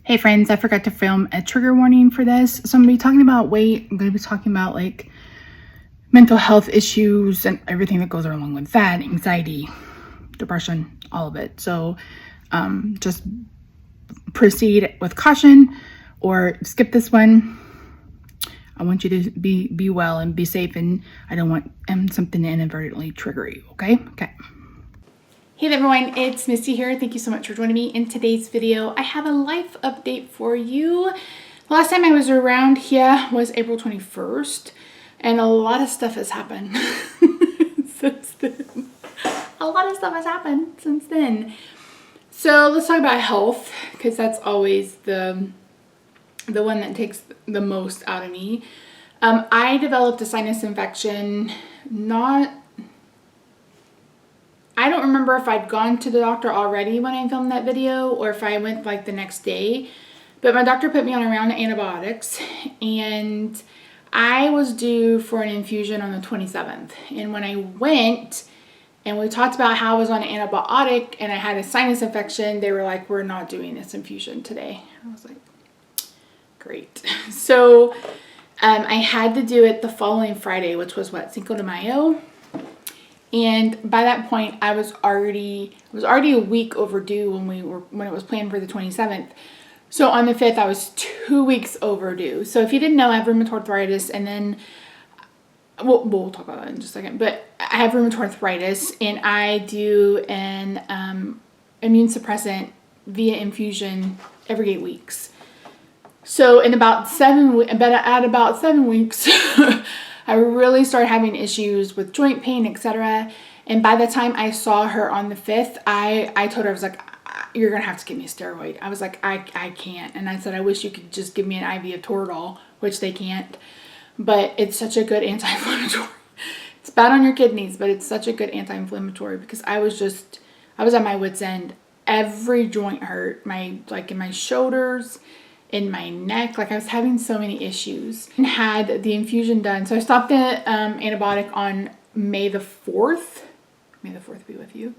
Hey friends, I forgot to film a trigger warning for this. So I'm going to be talking about weight. I'm going to be talking about like mental health issues and everything that goes along with that, anxiety, depression, all of it. So just proceed with caution or skip this one. I want you to be well and be safe, and I don't want something to inadvertently trigger you, okay? Okay. Hey there everyone, it's Misty here. Thank you so much for joining me in today's video. I have a life update for you. The last time I was around here was April 21st, and a lot of stuff has happened since then. A lot of stuff has happened since then. So let's talk about health, because that's always the one that takes the most out of me. I developed a sinus infection, I don't remember if I'd gone to the doctor already when I filmed that video or if I went like the next day, but my doctor put me on a round of antibiotics and I was due for an infusion on the 27th. And when I went and we talked about how I was on an antibiotic and I had a sinus infection, they were like, we're not doing this infusion today. I was like, great. So I had to do it the following Friday, which was what, Cinco de Mayo? And by that point, I was already a week overdue when it was planned for the 27th. So on the 5th, I was 2 weeks overdue. So if you didn't know, I have rheumatoid arthritis, and then we'll talk about that in just a second. But I have rheumatoid arthritis, and I do an immune suppressant via infusion every 8 weeks. So at about 7 weeks. I really started having issues with joint pain, etc. And by the time I saw her on the 5th, I told her, I was like, you're going to have to give me a steroid. I was like, I can't. And I said, I wish you could just give me an IV of Toradol, which they can't. But it's such a good anti-inflammatory. It's bad on your kidneys, but it's such a good anti-inflammatory because I was at my wit's end. Every joint hurt, in my shoulders, in my neck, like I was having so many issues, and had the infusion done. So I stopped the antibiotic on May the 4th. May the 4th be with you.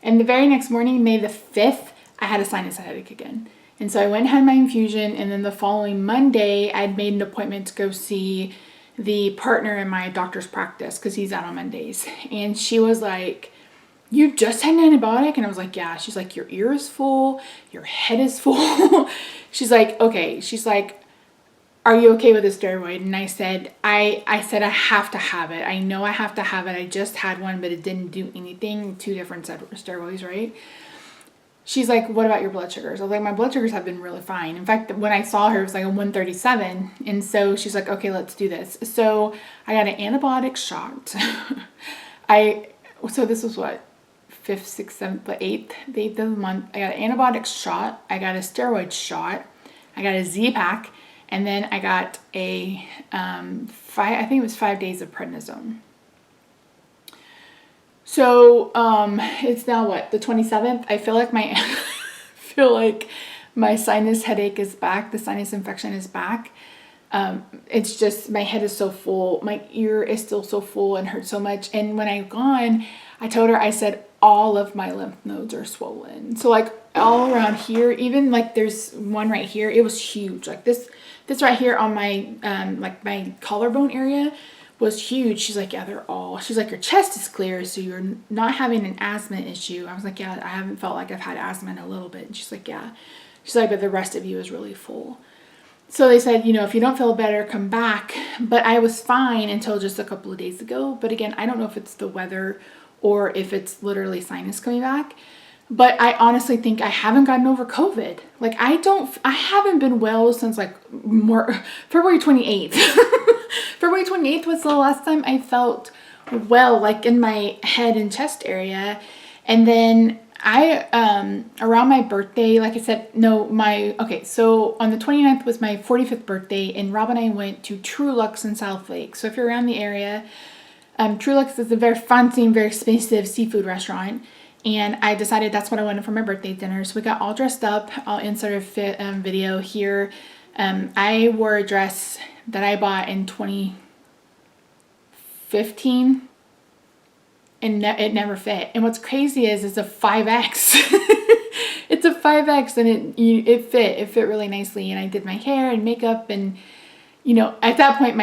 And the very next morning, May the 5th, I had a sinus headache again. And so I went and had my infusion, and then the following Monday, I'd made an appointment to go see the partner in my doctor's practice because he's out on Mondays. And she was like, you just had an antibiotic? And I was like, yeah. She's like, your ear is full, your head is full. She's like, okay. She's like, are you okay with a steroid? And I said, I said, I have to have it. I know I have to have it. I just had one, but it didn't do anything. 2 different steroids, right? She's like, what about your blood sugars? I was like, my blood sugars have been really fine. In fact, when I saw her, it was like a 137. And so she's like, okay, let's do this. So I got an antibiotic shot. So this was what? 5th, 6th, 7th, but 8th, the 8th of the month. I got an antibiotic shot. I got a steroid shot. I got a Z-Pack. And then I got a, I think it was 5 days of prednisone. So, it's now what, the 27th? I feel like my sinus headache is back. The sinus infection is back. It's just, my head is so full. My ear is still so full and hurts so much. And when I've gone, I told her, I said, all of my lymph nodes are swollen. So like all around here, even like there's one right here, it was huge. Like this right here on my, like my collarbone area was huge. She's like, yeah, she's like, your chest is clear, so you're not having an asthma issue. I was like, yeah, I haven't felt like I've had asthma in a little bit. And she's like, yeah. She's like, but the rest of you is really full. So they said, if you don't feel better, come back. But I was fine until just a couple of days ago. But again, I don't know if it's the weather or if it's literally sinus coming back. But I honestly think I haven't gotten over COVID. Like I haven't been well since like February 28th. February 28th was the last time I felt well, like in my head and chest area. And then around my birthday, like I said, so on the 29th was my 45th birthday, and Rob and I went to Trulux in South Lake. So if you're around the area, Trulux is a very fancy and very expensive seafood restaurant, and I decided that's what I wanted for my birthday dinner. So we got all dressed up. I'll insert a video here. I wore a dress that I bought in 2015. And it never fit. And what's crazy is it's a 5X. it's a 5X, and it fit really nicely. And I did my hair and makeup, and at that point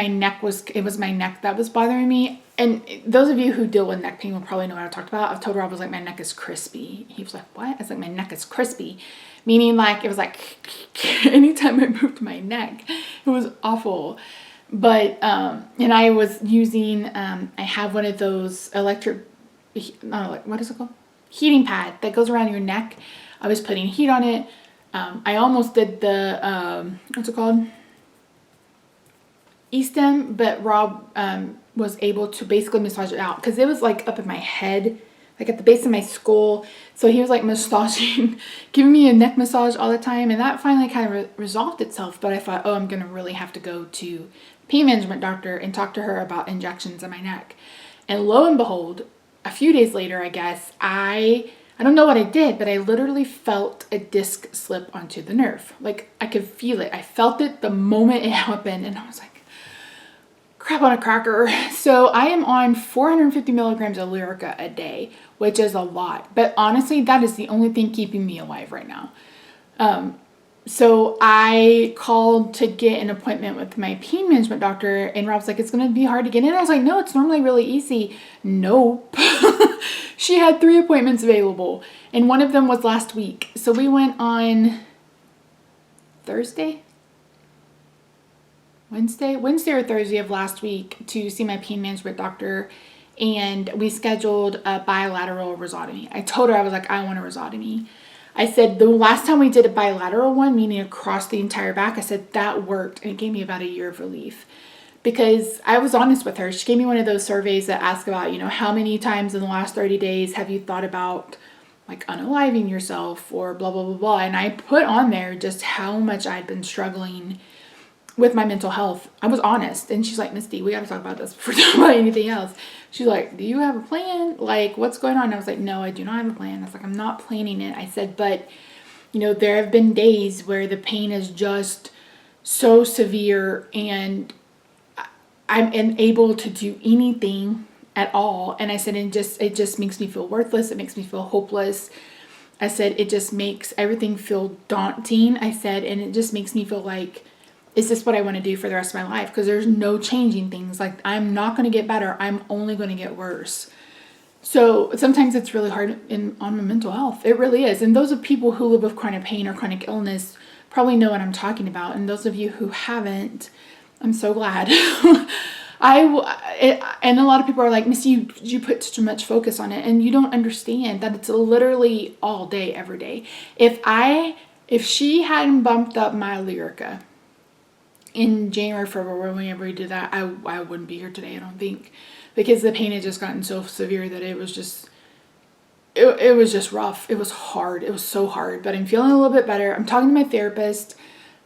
it was my neck that was bothering me. And those of you who deal with neck pain will probably know what I talked about. I've told Rob, I was like, my neck is crispy. He was like, what? I was like, my neck is crispy. Meaning like, it was like, anytime I moved my neck, it was awful. But, and I was using, I have one of those what is it called? Heating pad that goes around your neck. I was putting heat on it. I almost did the, what's it called? E-stem, but Rob was able to basically massage it out because it was like up in my head, like at the base of my skull. So he was like massaging, giving me a neck massage all the time, and that finally kind of resolved itself. But I thought, oh, I'm gonna really have to go to pain management doctor and talk to her about injections in my neck. And lo and behold, a few days later, I guess, I don't know what I did, but I literally felt a disc slip onto the nerve. Like I could feel it. I felt it the moment it happened, and I was like, crap on a cracker. So I am on 450 milligrams of Lyrica a day, which is a lot. But honestly, that is the only thing keeping me alive right now. So I called to get an appointment with my pain management doctor, and Rob's like, it's going to be hard to get in. I was like, no, it's normally really easy. Nope. She had 3 appointments available, and one of them was last week. So we went on Wednesday or Thursday of last week to see my pain management doctor, and we scheduled a bilateral rhizotomy. I told her, I was like, I want a rhizotomy. I said the last time we did a bilateral one, meaning across the entire back, I said that worked, and it gave me about a year of relief. Because I was honest with her. She gave me one of those surveys that ask about, how many times in the last 30 days have you thought about like unaliving yourself or blah, blah, blah, blah. And I put on there just how much I'd been struggling with my mental health. I was honest. And she's like, Misty, we got to talk about this before talking about anything else. She's like, do you have a plan? Like, what's going on? And I was like, no, I do not have a plan. I was like, I'm not planning it. I said, but, there have been days where the pain is just so severe and I'm unable to do anything at all. And I said, it just makes me feel worthless. It makes me feel hopeless. I said, it just makes everything feel daunting. I said, and it just makes me feel like, is this what I want to do for the rest of my life? Because there's no changing things. Like, I'm not going to get better. I'm only going to get worse. So sometimes it's really hard on my mental health. It really is. And those of people who live with chronic pain or chronic illness probably know what I'm talking about. And those of you who haven't, I'm so glad. And a lot of people are like, Missy, you put too much focus on it. And you don't understand that it's literally all day, every day. If she hadn't bumped up my Lyrica in January, February, whenever we did that, I wouldn't be here today, I don't think, because the pain had just gotten so severe that it was just rough. It was hard. It was so hard, but I'm feeling a little bit better. I'm talking to my therapist.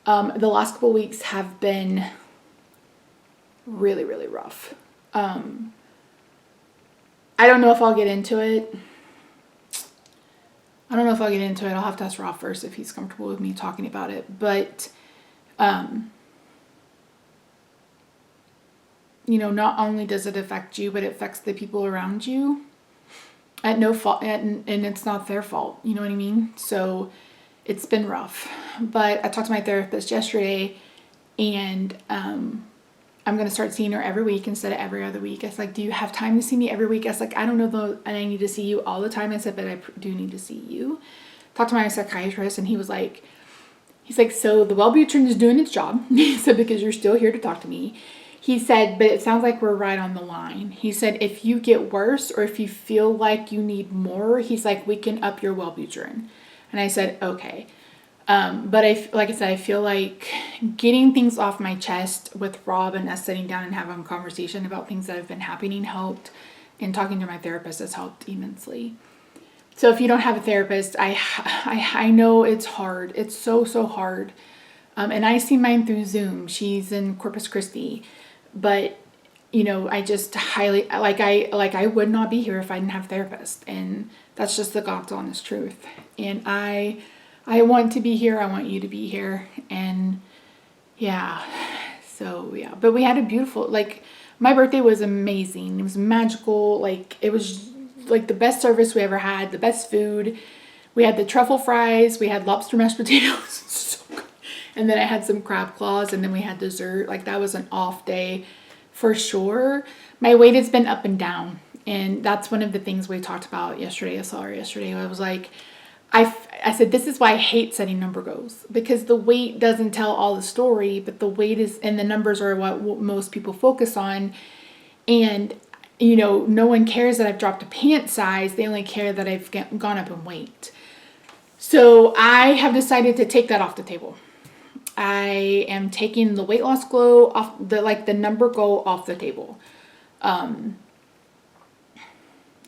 The last couple weeks have been really, really rough. I don't know if I'll get into it. I'll have to ask Rob first if he's comfortable with me talking about it, but, not only does it affect you, but it affects the people around you at no fault, and it's not their fault. You know what I mean? So it's been rough, but I talked to my therapist yesterday, and, I'm going to start seeing her every week instead of every other week. I was like, do you have time to see me every week? I was like, I don't know though, and I need to see you all the time. I said, but I do need to see you. Talked to my psychiatrist, and he's like, so the Wellbutrin is doing its job. He said, because you're still here to talk to me. He said, but it sounds like we're right on the line. He said, if you get worse or if you feel like you need more, he's like, we can up your Wellbutrin. And I said, okay. But like I said, I feel like getting things off my chest with Rob and us sitting down and having a conversation about things that have been happening helped, and talking to my therapist has helped immensely. So if you don't have a therapist, I know it's hard. It's so hard. And I see mine through Zoom. She's in Corpus Christi, but I just highly, I would not be here if I didn't have a therapist, and that's just the God's honest truth. And I want to be here. I want you to be here. And yeah, but we had a beautiful, my birthday was amazing. It was magical. It was like the best service we ever had, the best food. We had the truffle fries, we had lobster mashed potatoes, so good. And then I had some crab claws, and then we had dessert. Like, that was an off day for sure. My weight has been up and down, and that's one of the things we talked about yesterday. I saw her yesterday. I was like, I said, this is why I hate setting number goals, because the weight doesn't tell all the story, but the weight is, and the numbers are what most people focus on. And, you know, no one cares that I've dropped a pant size. They only care that I've gone up in weight. So I have decided to take that off the table. I am taking the weight loss goal off, the number goal off the table.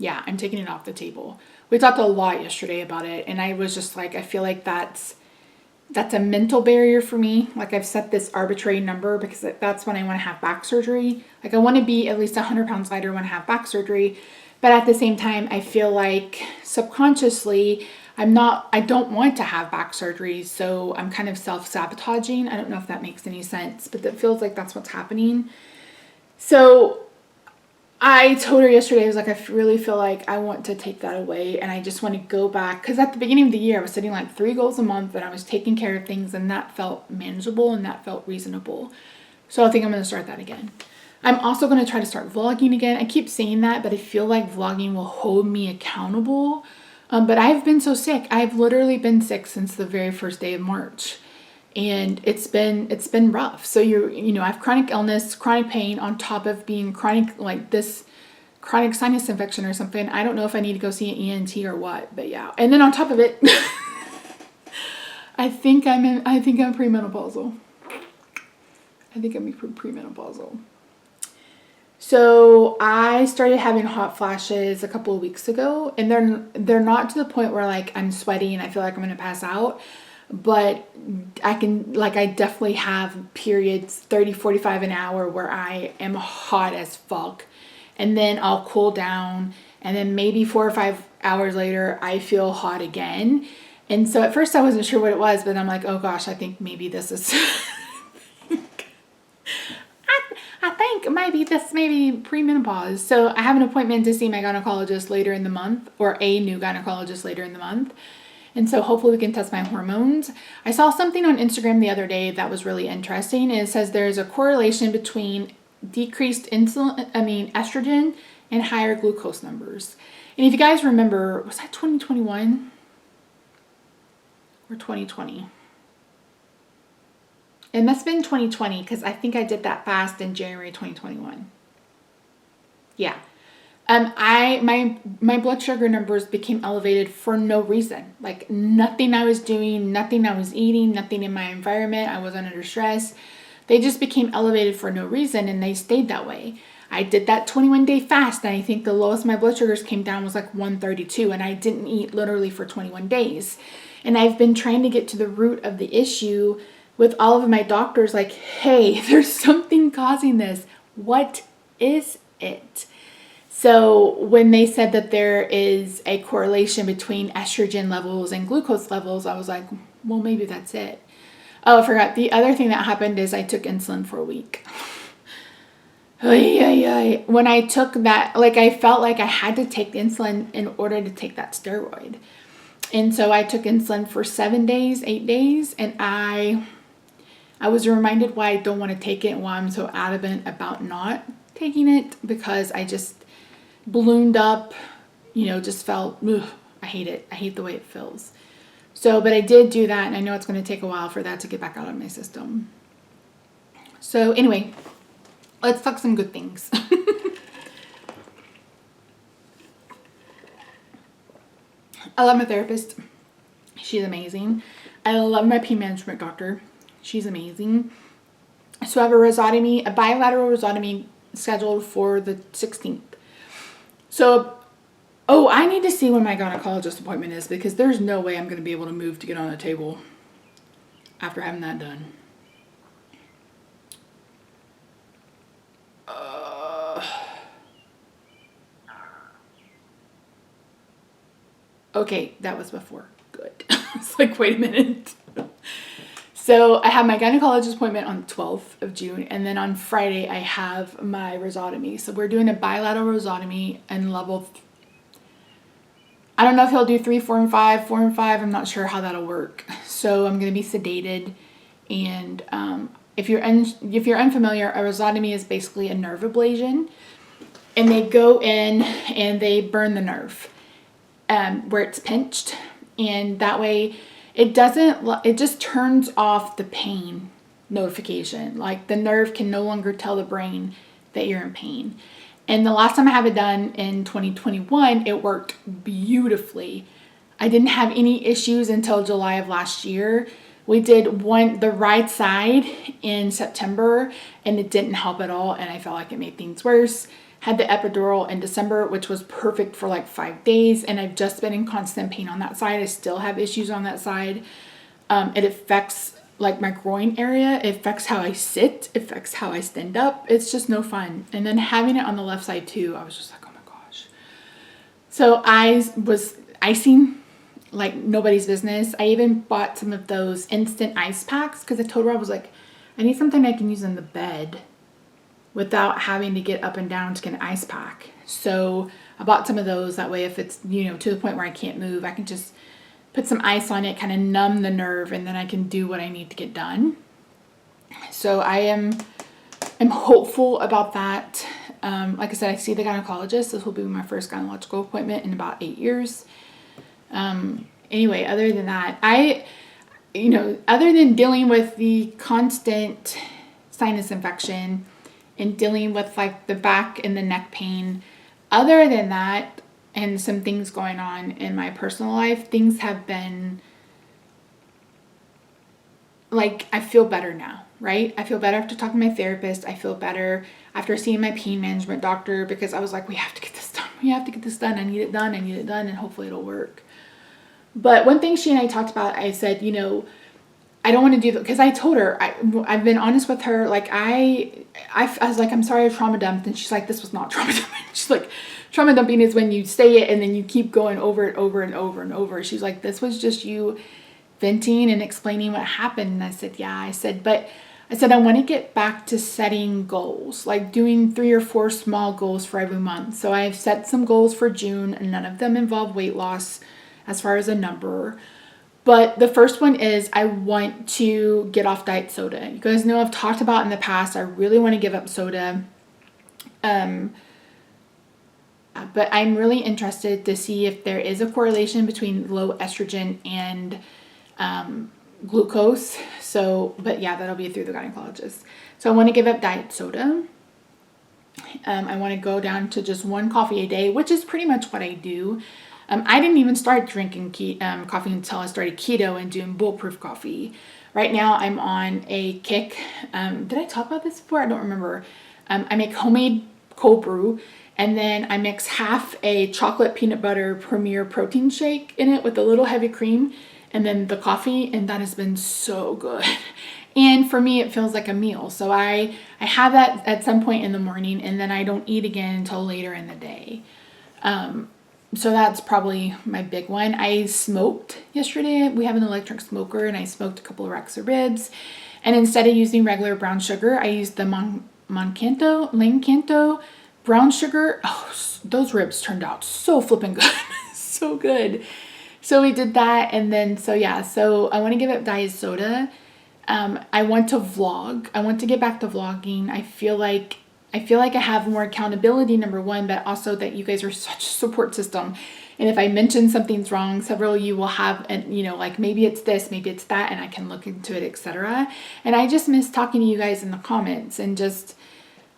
Yeah, I'm taking it off the table. We talked a lot yesterday about it, and I was just like, I feel like that's a mental barrier for me. Like, I've set this arbitrary number because that's when I want to have back surgery. Like, I want to be at least 100 pounds lighter when I have back surgery. But at the same time, I feel like subconsciously, I don't want to have back surgery. So I'm kind of self-sabotaging. I don't know if that makes any sense, but it feels like that's what's happening. So I told her yesterday, I was like, I really feel like I want to take that away, and I just want to go back. Because at the beginning of the year, I was setting like 3 goals a month, and I was taking care of things, and that felt manageable, and that felt reasonable. So I think I'm going to start that again. I'm also going to try to start vlogging again. I keep saying that, but I feel like vlogging will hold me accountable. But I've been so sick. I've literally been sick since the very first day of March. And it's been rough. So I have chronic illness, chronic pain on top of being chronic, like this chronic sinus infection or something. I don't know if I need to go see an ENT or what, but yeah. And then on top of it, I think I'm premenopausal. I think I'm premenopausal. So I started having hot flashes a couple of weeks ago, and they're not to the point where like I'm sweaty and I feel like I'm going to pass out. But I definitely have periods 30, 45 an hour where I am hot as fuck. And then I'll cool down. And then maybe 4 or 5 hours later, I feel hot again. And so at first I wasn't sure what it was, but I'm like, oh gosh, I think maybe this is, I think maybe this may be premenopause. So I have an appointment to see my gynecologist later in the month, or a new gynecologist later in the month. And so hopefully we can test my hormones. I saw something on Instagram the other day that was really interesting. And it says there's a correlation between decreased estrogen and higher glucose numbers. And if you guys remember, was that 2021 or 2020? It must have been 2020 because I think I did that fast in January 2021. Yeah. My blood sugar numbers became elevated for no reason. Like, nothing I was doing, nothing I was eating, nothing in my environment. I wasn't under stress. They just became elevated for no reason, and they stayed that way. I did that 21-day fast, and I think the lowest my blood sugars came down was like 132, and I didn't eat literally for 21 days. And I've been trying to get to the root of the issue with all of my doctors, like, hey, there's something causing this. What is it? So when they said that there is a correlation between estrogen levels and glucose levels, I was like, well, maybe that's it. Oh, I forgot. The other thing that happened is I took insulin for a week. When I took that, like, I felt like I had to take insulin in order to take that steroid. And so I took insulin for 7 days, 8 days, and I was reminded why I don't want to take it and why I'm so adamant about not taking it, because I just ballooned up, just felt, ugh, I hate it. I hate the way it feels. So, but I did do that, and I know it's going to take a while for that to get back out of my system. So anyway, let's talk some good things. I love my therapist. She's amazing. I love my pain management doctor. She's amazing. So I have a bilateral rhizotomy scheduled for the 16th. So, I need to see when my gynecologist appointment is, because there's no way I'm going to be able to move to get on a table after having that done. Okay, that was before. Good. It's like, wait a minute. So I have my gynecologist appointment on the 12th of June, and then on Friday I have my rhizotomy. So we're doing a bilateral rhizotomy and level I don't know if he'll do 3, 4, and 5. 4 and 5, I'm not sure how that'll work. So I'm going to be sedated. And if you're unfamiliar, a rhizotomy is basically a nerve ablation. And they go in and they burn the nerve where it's pinched. And that way it just turns off the pain notification. Like the nerve can no longer tell the brain that you're in pain. And the last time I had it done in 2021, it worked beautifully. I didn't have any issues until July of last year. We did the right side in September and it didn't help at all. And I felt like it made things worse. Had the epidural in December, which was perfect for like 5 days. And I've just been in constant pain on that side. I still have issues on that side. It affects like my groin area. It affects how I sit. It affects how I stand up. It's just no fun. And then having it on the left side too, I was just like, oh my gosh. So I was icing like nobody's business. I even bought some of those instant ice packs because I told her, I was like, I need something I can use in the bed without having to get up and down to get an ice pack. So I bought some of those. That way if it's, to the point where I can't move, I can just put some ice on it, kind of numb the nerve, and then I can do what I need to get done. So I'm hopeful about that. Like I said, I see the gynecologist. This will be my first gynecological appointment in about 8 years. Anyway, other than that, other than dealing with the constant sinus infection and dealing with like the back and the neck pain, other than that, and some things going on in my personal life, things have been like, I feel better now, right? I feel better after talking to my therapist. I feel better after seeing my pain management doctor because I was like, we have to get this done. We have to get this done. I need it done. I need it done. And hopefully it'll work. But one thing she and I talked about, I said, I don't want to do that because I told her, I've been honest with her. Like I was like, I'm sorry I trauma dumped. And she's like, this was not trauma dumping. She's like, trauma dumping is when you say it and then you keep going over it over and over and over. She's like, this was just you venting and explaining what happened. And I said, yeah. I said, I want to get back to setting goals, like doing 3 or 4 small goals for every month. So I've set some goals for June and none of them involve weight loss as far as a number. But the first one is I want to get off diet soda. You guys know I've talked about in the past, I really want to give up soda. But I'm really interested to see if there is a correlation between low estrogen and glucose. So, but yeah, that'll be through the gynecologist. So I want to give up diet soda. I want to go down to just 1 coffee a day, which is pretty much what I do. I didn't even start drinking coffee until I started keto and doing bulletproof coffee. Right now I'm on a kick. Did I talk about this before? I don't remember. I make homemade cold brew and then I mix half a chocolate peanut butter Premier protein shake in it with a little heavy cream and then the coffee, and that has been so good. And for me, it feels like a meal. So I have that at some point in the morning and then I don't eat again until later in the day. So that's probably my big one. I smoked yesterday. We have an electric smoker and I smoked a couple of racks of ribs. And instead of using regular brown sugar, I used the Lancanto brown sugar. Oh, those ribs turned out so flipping good. So good. So we did that. And then, so I want to give up diet soda. I want to vlog. I want to get back to vlogging. I feel like I have more accountability, number one, but also that you guys are such a support system. And if I mention something's wrong, several of you will have, like maybe it's this, maybe it's that, and I can look into it, etc. And I just miss talking to you guys in the comments and just,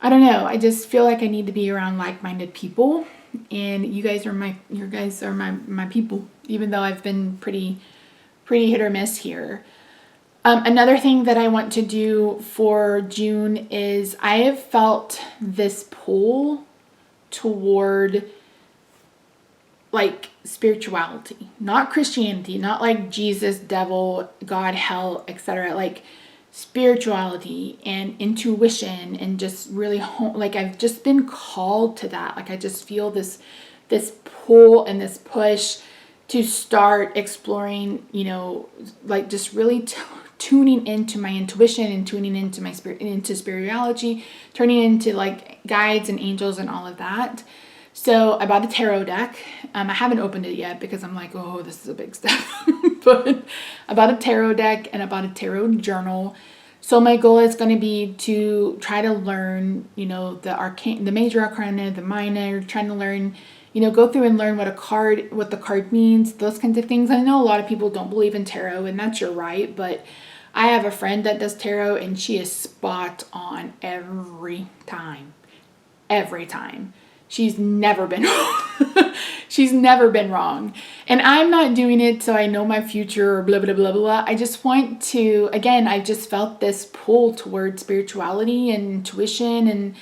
I don't know. I just feel like I need to be around like-minded people, and you guys are my people, even though I've been pretty hit or miss here. Another thing that I want to do for June is I have felt this pull toward like spirituality, not Christianity, not like Jesus, devil, God, hell, etc. Like spirituality and intuition and just really like I've just been called to that. Like I just feel this pull and this push to start exploring, like just really tuning into my intuition and tuning into my spirituality, turning into like guides and angels and all of that. So I bought a tarot deck. I haven't opened it yet because I'm like, oh, this is a big step. But I bought a tarot deck and I bought a tarot journal. So my goal is going to be to try to learn, you know, the major arcana, the minor, trying to learn, you know, go through and learn what the card means, those kinds of things. I know a lot of people don't believe in tarot, and that's your right, but I have a friend that does tarot and she is spot on every time. Every time. She's never been wrong. She's never been wrong. And I'm not doing it so I know my future or blah, blah, blah, blah. I just want to, again, I just felt this pull towards spirituality and intuition and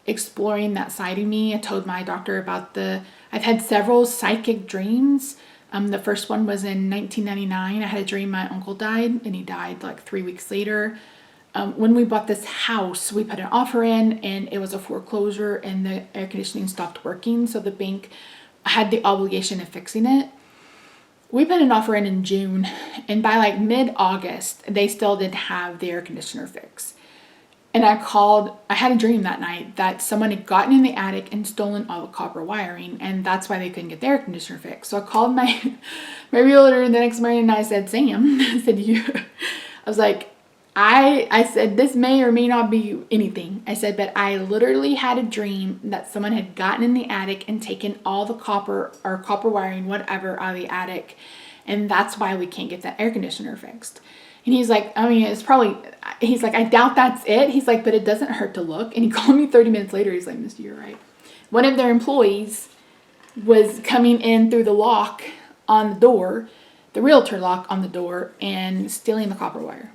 exploring that side of me. I told my doctor about I've had several psychic dreams. The first one was in 1999. I had a dream my uncle died, and he died like 3 weeks later. When we bought this house, we put an offer in and it was a foreclosure and the air conditioning stopped working. So the bank had the obligation of fixing it. We put an offer in June, and by like mid-August, they still didn't have the air conditioner fixed. And I had a dream that night that someone had gotten in the attic and stolen all the copper wiring, and that's why they couldn't get the air conditioner fixed. So I called my realtor the next morning and I said, Sam, I said, I was like, I said, this may or may not be anything. I said, but I literally had a dream that someone had gotten in the attic and taken all the copper wiring, whatever, out of the attic. And that's why we can't get that air conditioner fixed. And he's like, I mean, he's like, I doubt that's it. He's like, but it doesn't hurt to look. And he called me 30 minutes later. He's like, Misty, you're right. One of their employees was coming in through the lock on the door, the realtor lock on the door, and stealing the copper wire.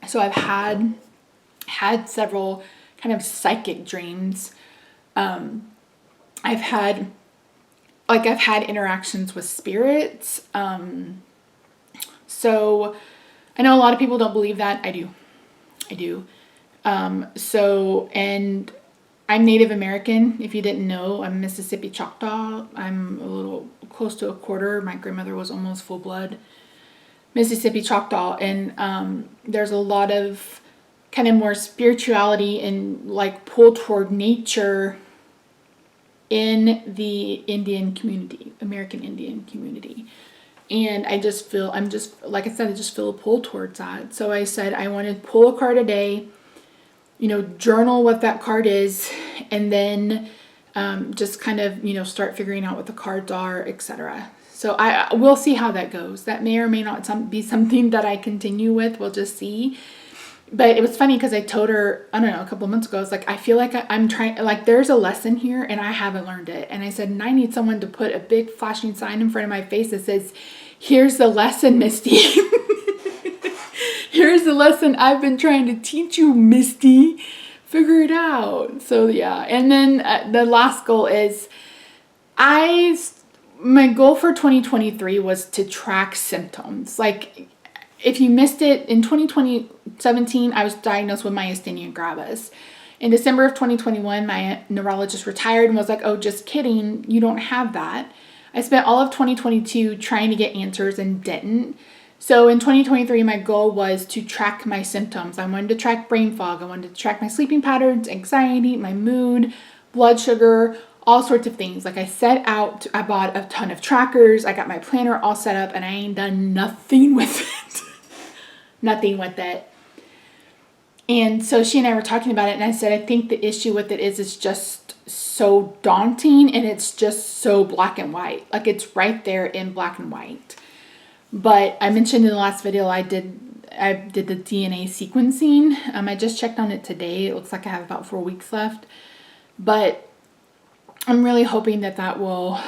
So I've had several kind of psychic dreams. I've had interactions with spirits. So I know a lot of people don't believe that. I do. And I'm Native American. If you didn't know, I'm Mississippi Choctaw. I'm a little close to a quarter. My grandmother was almost full blood Mississippi Choctaw, and there's a lot of kind of more spirituality and like pull toward nature in the Indian community, American Indian community. And I just feel, like I said, I just feel a pull towards that. So I said I want to pull a card a day, you know, journal what that card is, and then just kind of, you know, start figuring out what the cards are, etc. So we'll see how that goes. That may or may not be something that I continue with. We'll just see. But it was funny because I told her, I don't know, a couple of months ago, I was like, I feel like I'm trying, like there's a lesson here and I haven't learned it. And I said, and I need someone to put a big flashing sign in front of my face that says, here's the lesson, Misty. Here's the lesson I've been trying to teach you, Misty. Figure it out. So yeah. And then the last goal is my goal for 2023 was to track symptoms. Like, if you missed it, in 2017, I was diagnosed with Myasthenia Gravis. In December of 2021, my neurologist retired and was like, oh, just kidding, you don't have that. I spent all of 2022 trying to get answers and didn't. So in 2023, my goal was to track my symptoms. I wanted to track brain fog. I wanted to track my sleeping patterns, anxiety, my mood, blood sugar, all sorts of things. Like I bought a ton of trackers. I got my planner all set up and I ain't done nothing with it. Nothing with it. And so she and I were talking about it and I said, I think the issue with it is it's just so daunting and it's just so black and white. Like it's right there in black and white. But I mentioned in the last video, I did the DNA sequencing. I just checked on it today. It looks like I have about 4 weeks left. But I'm really hoping that will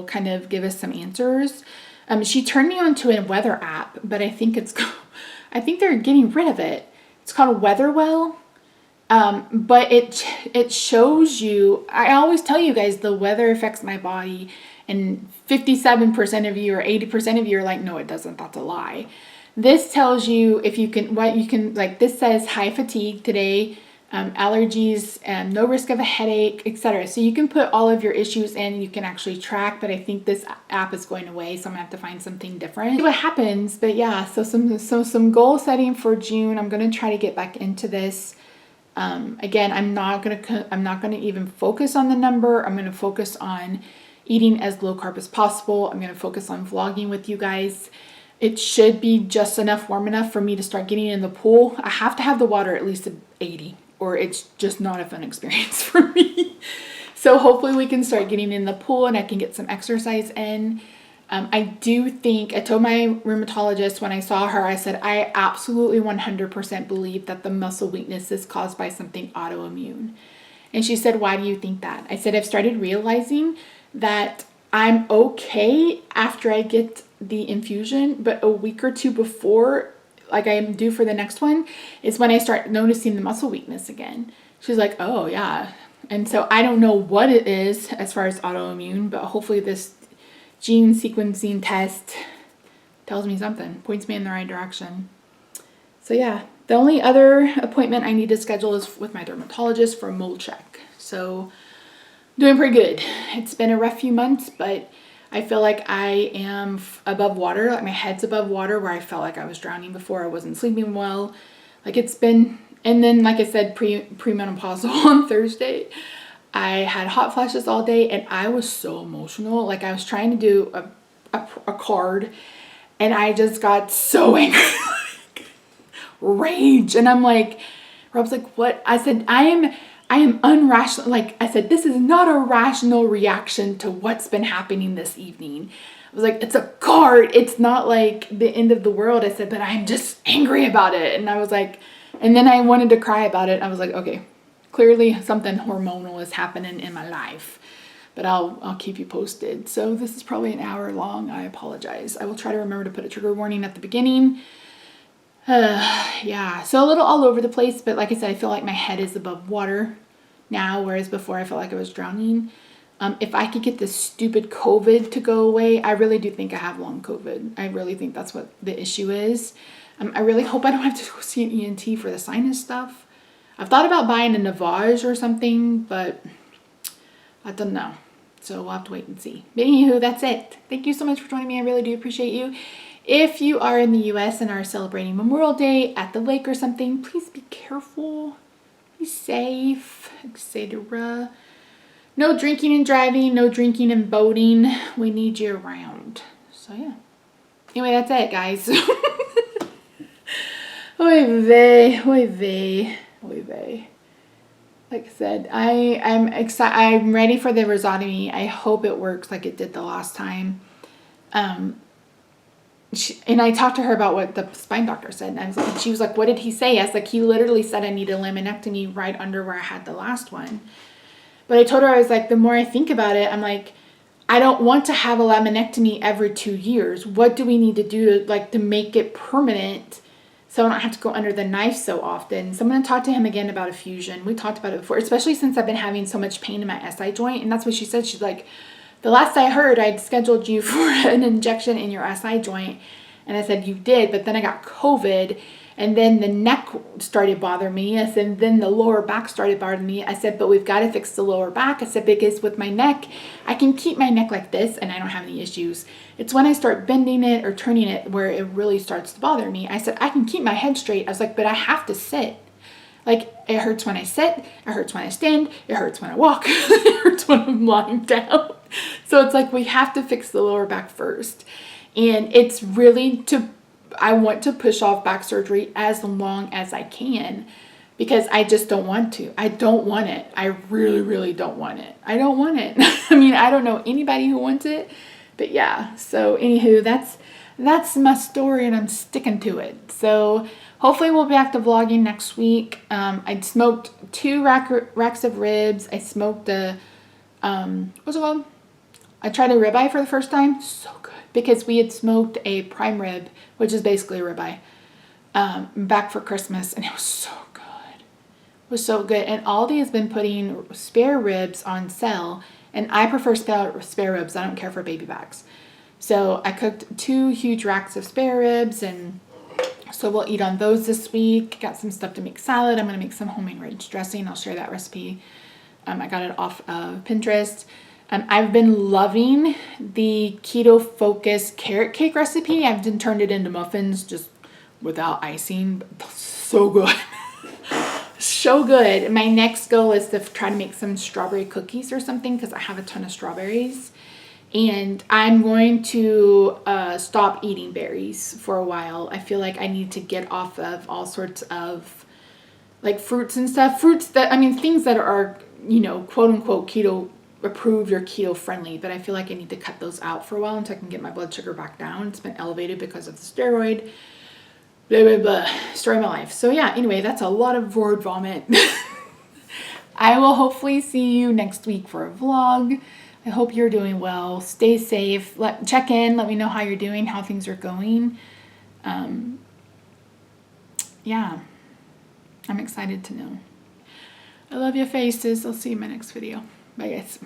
kind of give us some answers. She turned me onto a weather app, but I think they're getting rid of it. It's called Weatherwell. But it shows you, I always tell you guys the weather affects my body, and 57% of you or 80% of you are like, no, it doesn't. That's a lie. This tells you like this says high fatigue today, allergies, no risk of a headache, etc. So you can put all of your issues in, you can actually track, but I think this app is going away, so I'm gonna have to find something different. See what happens. But yeah, so some goal setting for June. I'm gonna try to get back into this. Again, I'm not gonna even focus on the number. I'm gonna focus on eating as low carb as possible. I'm gonna focus on vlogging with you guys. It should be just warm enough for me to start getting in the pool. I have to have the water at least at 80, or it's just not a fun experience for me. So hopefully we can start getting in the pool and I can get some exercise in. I do think, I told my rheumatologist when I saw her, I said, I absolutely 100% believe that the muscle weakness is caused by something autoimmune. And she said, why do you think that? I said, I've started realizing that I'm okay after I get the infusion, but a week or two before, like I am due for the next one, is when I start noticing the muscle weakness again. She's like, oh yeah. And so I don't know what it is as far as autoimmune, but hopefully this gene sequencing test tells me something, points me in the right direction. So yeah, the only other appointment I need to schedule is with my dermatologist for a mole check. So doing pretty good. It's been a rough few months, but I feel like I am above water, like my head's above water, where I felt like I was drowning before. I wasn't sleeping well. Like it's been, and then like I said, premenopausal on Thursday. I had hot flashes all day and I was so emotional. Like I was trying to do a card and I just got so angry, rage. And I'm like, Rob's like, what? I said, I am unrational. Like I said, this is not a rational reaction to what's been happening this evening. I was like, it's a card. It's not like the end of the world. I said, but I'm just angry about it. And I was like, and then I wanted to cry about it. I was like, okay, clearly something hormonal is happening in my life, but I'll keep you posted. So this is probably an hour long. I apologize. I will try to remember to put a trigger warning at the beginning. Yeah, so a little all over the place, but like I said, I feel like my head is above water now, whereas before I felt like I was drowning. If I could get this stupid COVID to go away, I really do think I have long COVID. I really think that's what the issue is. I really hope I don't have to go see an ENT for the sinus stuff. I've thought about buying a Navage or something, but I don't know. So we'll have to wait and see. But anywho, that's it. Thank you so much for joining me. I really do appreciate you. If you are in the US and are celebrating Memorial Day at the lake or something, please be careful. Be safe, etc. No drinking and driving, no drinking and boating. We need you around. So yeah. Anyway, that's it, guys. Oy vey, oy vey. Like I said, I'm excited. I'm ready for the rhizotomy. I hope it works like it did the last time. And I talked to her about what the spine doctor said, and she was like, "What did he say?" I was like, "He literally said I need a laminectomy right under where I had the last one." But I told her, I was like, the more I think about it, I'm like, I don't want to have a laminectomy every 2 years. What do we need to do to make it permanent? So I don't have to go under the knife so often. So I'm going to talk to him again about a fusion. We talked about it before, especially since I've been having so much pain in my SI joint. And that's what she said. She's like, the last I heard, I'd scheduled you for an injection in your SI joint. And I said, you did. But then I got COVID. And then the neck started bothering me. I said, then the lower back started bothering me. I said, but we've got to fix the lower back. I said, because with my neck, I can keep my neck like this and I don't have any issues. It's when I start bending it or turning it where it really starts to bother me. I said, I can keep my head straight. I was like, but I have to sit. Like, it hurts when I sit. It hurts when I stand. It hurts when I walk. It hurts when I'm lying down. So it's like, we have to fix the lower back first. And it's really I want to push off back surgery as long as I can because I just don't want to. I don't want it. I really, really don't want it. I don't want it. I mean, I don't know anybody who wants it, but yeah. So anywho, that's my story and I'm sticking to it. So hopefully we'll be back to vlogging next week. I smoked 2 racks of ribs. I smoked what's it called? I tried a ribeye for the first time. So good. Because we had smoked a prime rib, which is basically a ribeye, back for Christmas, and it was so good. It was so good. And Aldi has been putting spare ribs on sale, and I prefer spare ribs. I don't care for baby backs. So I cooked 2 huge racks of spare ribs, and so we'll eat on those this week. Got some stuff to make salad. I'm going to make some homemade ranch dressing. I'll share that recipe. I got it off of Pinterest. I've been loving the keto focus carrot cake recipe. I've been turned it into muffins just without icing. So good. so good. My next goal is to try to make some strawberry cookies or something because I have a ton of strawberries. And I'm going to stop eating berries for a while. I feel like I need to get off of all sorts of like fruits and stuff. Fruits that, I mean, things that are, you know, quote unquote keto approved or keto friendly. But I feel like I need to cut those out for a while until I can get my blood sugar back down. It's been elevated because of the steroid. Blah, blah, blah. Story of my life. So yeah, anyway, that's a lot of word vomit. I will hopefully see you next week for a vlog. I hope you're doing well. Stay safe. Check in. Let me know how you're doing, how things are going. Yeah, I'm excited to know. I love your faces. I'll see you in my next video. Bye, guys.